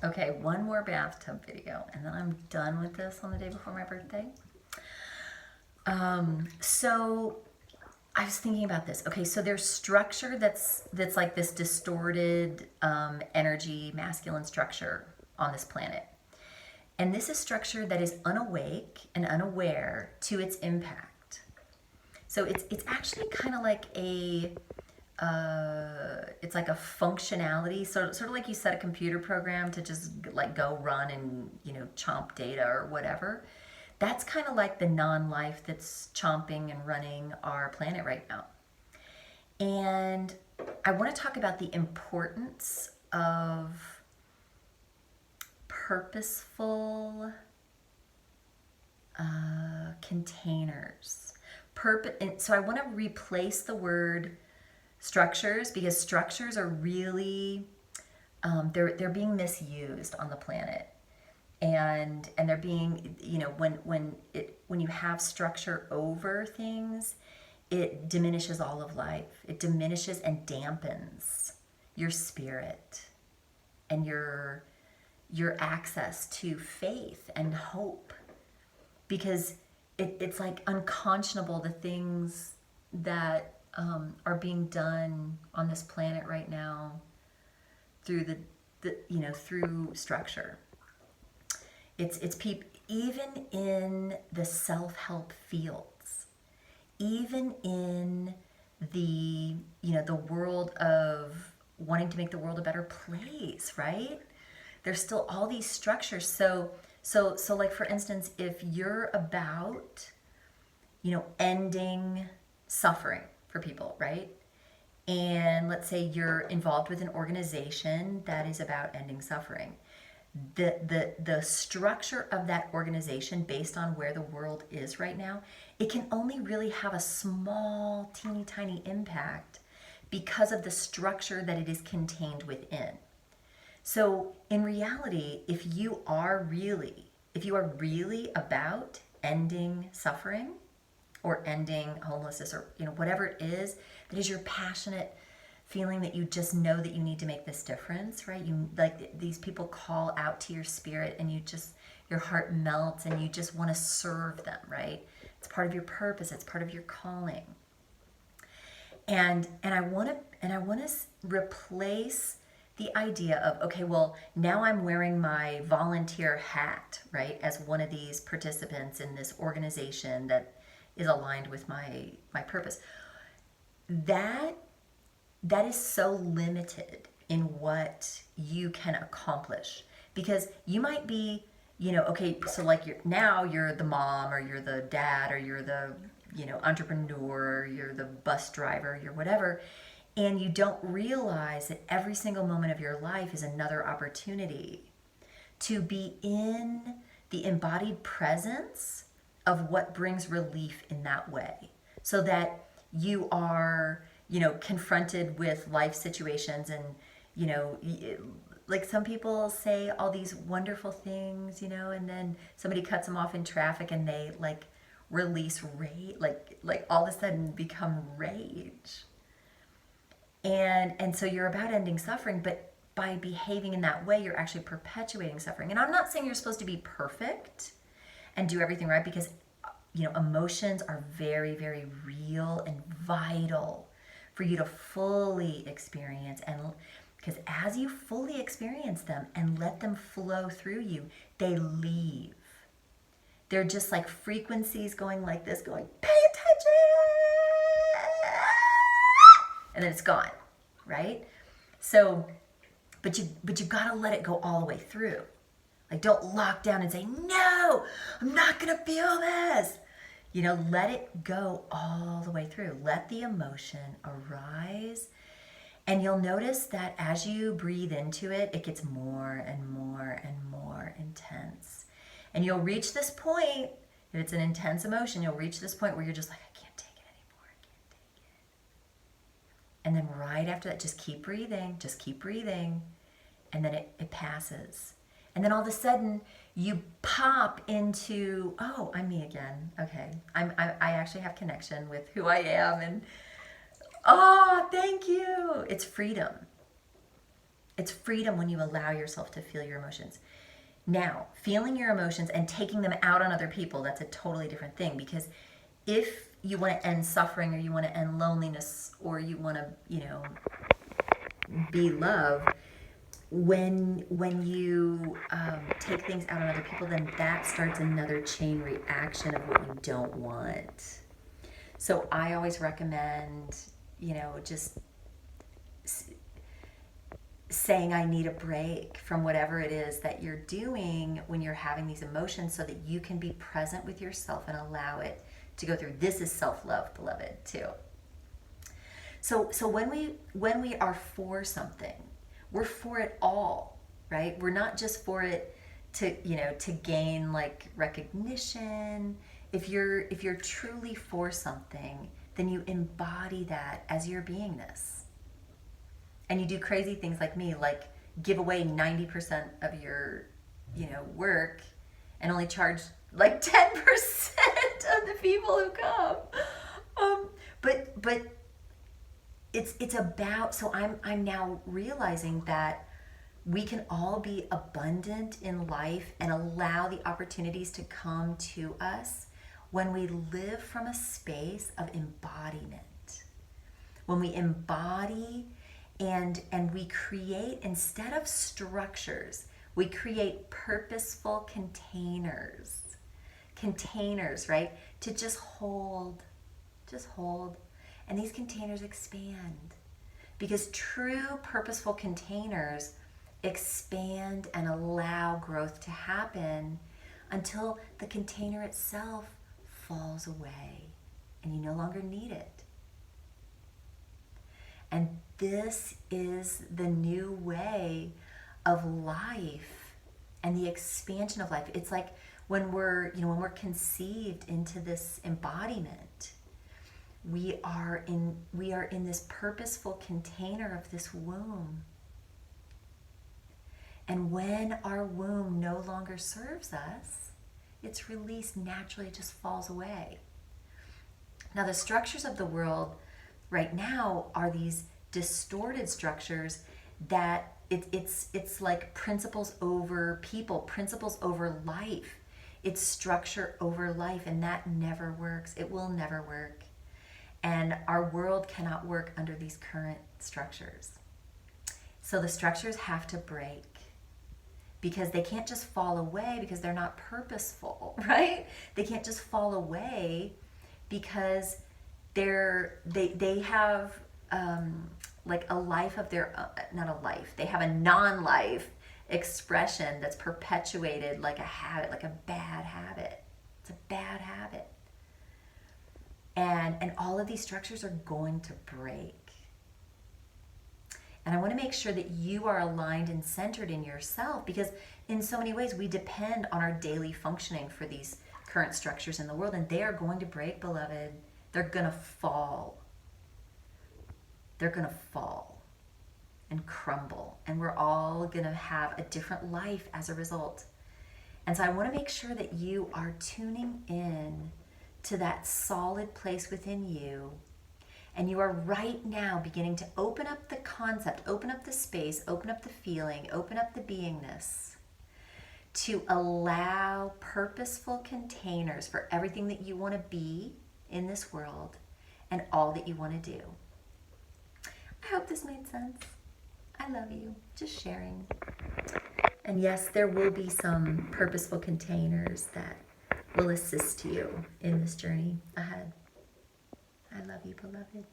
Okay, one more bathtub video, and then I'm done with this on the day before my birthday. So I was thinking about this. Okay, so there's structure that's like this distorted energy, masculine structure on this planet. And this is structure that is unawake and unaware to its impact. So it's actually kind of like it's like a functionality, sort of like you set a computer program to just like go run and chomp data or whatever. That's kind of like the non-life that's chomping and running our planet right now. And I want to talk about the importance of purposeful containers. And so I want to replace the word structures, because structures are really they're being misused on the planet, and they're being, when you have structure over things, it diminishes all of life. It diminishes and dampens your spirit and your access to faith and hope, because it's like unconscionable, the things that are being done on this planet right now through through structure. It's people, even in the self-help fields, even in the the world of wanting to make the world a better place, right? There's still all these structures. So like, for instance, if you're about ending suffering for people, right? And let's say you're involved with an organization that is about ending suffering. The structure of that organization, based on where the world is right now, it can only really have a small, teeny tiny impact because of the structure that it is contained within. So in reality, if you are really about ending suffering or ending homelessness, or whatever it is that is your passionate feeling, that you just know that you need to make this difference, right? You, like, these people call out to your spirit, and your heart melts and you just want to serve them, right? It's part of your purpose, it's part of your calling. And I want to replace the idea of, okay, well, now I'm wearing my volunteer hat, right, as one of these participants in this organization that is aligned with my purpose. That is so limited in what you can accomplish, because you might be, okay, so like you're the mom, or you're the dad, or you're the entrepreneur, you're the bus driver, you're whatever, and you don't realize that every single moment of your life is another opportunity to be in the embodied presence of what brings relief in that way, so that you are confronted with life situations, and like, some people say all these wonderful things, and then somebody cuts them off in traffic, and they like release rage, like all of a sudden become rage. And so you're about ending suffering, but by behaving in that way, you're actually perpetuating suffering. And I'm not saying you're supposed to be perfect and do everything right, because emotions are very, very real and vital for you to fully experience. And because as you fully experience them and let them flow through you, they leave. They're just like frequencies going like this, going, pay attention, and then it's gone, right? So, but you gotta let it go all the way through. Like, don't lock down and say, no, I'm not gonna feel this. Let it go all the way through. Let the emotion arise. And you'll notice that as you breathe into it, it gets more and more and more intense. And you'll reach this point, if it's an intense emotion, you'll reach this point where you're just like, I can't take it anymore. I can't take it. And then right after that, just keep breathing. Just keep breathing. And then it passes. And then all of a sudden, you pop into, oh, I'm me again. Okay, I actually have connection with who I am, and oh, thank you. It's freedom. It's freedom when you allow yourself to feel your emotions. Now, feeling your emotions and taking them out on other people, that's a totally different thing, because if you want to end suffering, or you want to end loneliness, or you want to, be love, when you take things out on other people, then that starts another chain reaction of what you don't want. So I always recommend, just saying I need a break from whatever it is that you're doing when you're having these emotions, so that you can be present with yourself and allow it to go through. This is self-love, beloved, too. So when we are for something, we're for it all, right? We're not just for it to gain like recognition. If you're truly for something, then you embody that as your beingness. And you do crazy things like me, like give away 90% of your, work, and only charge like 10% of the people who come. But it's about, so I'm now realizing that we can all be abundant in life and allow the opportunities to come to us when we live from a space of embodiment. When we embody and we create, instead of structures, we create purposeful containers, right? To just hold. And these containers expand, because true purposeful containers expand and allow growth to happen until the container itself falls away and you no longer need it. And this is the new way of life and the expansion of life. It's like when we're conceived into this embodiment, we are in this purposeful container of this womb. And when our womb no longer serves us, it's released naturally, it just falls away. Now, the structures of the world right now are these distorted structures that it's like principles over people, principles over life. It's structure over life, and that never works. It will never work. And our world cannot work under these current structures. So the structures have to break, because they can't just fall away because they're not purposeful, right? They can't just fall away because they have like a life of their not a life. They have a non-life expression that's perpetuated like a habit, like a bad habit. It's a bad habit. And all of these structures are going to break. And I want to make sure that you are aligned and centered in yourself, because in so many ways we depend on our daily functioning for these current structures in the world, and they are going to break, beloved. They're going to fall. They're going to fall and crumble, and we're all going to have a different life as a result. And so I want to make sure that you are tuning in to that solid place within you, and you are right now beginning to open up the concept, open up the space, open up the feeling, open up the beingness to allow purposeful containers for everything that you want to be in this world and all that you want to do. I hope this made sense. I love you. Just sharing. And yes, there will be some purposeful containers that will assist you in this journey ahead. I love you, beloved.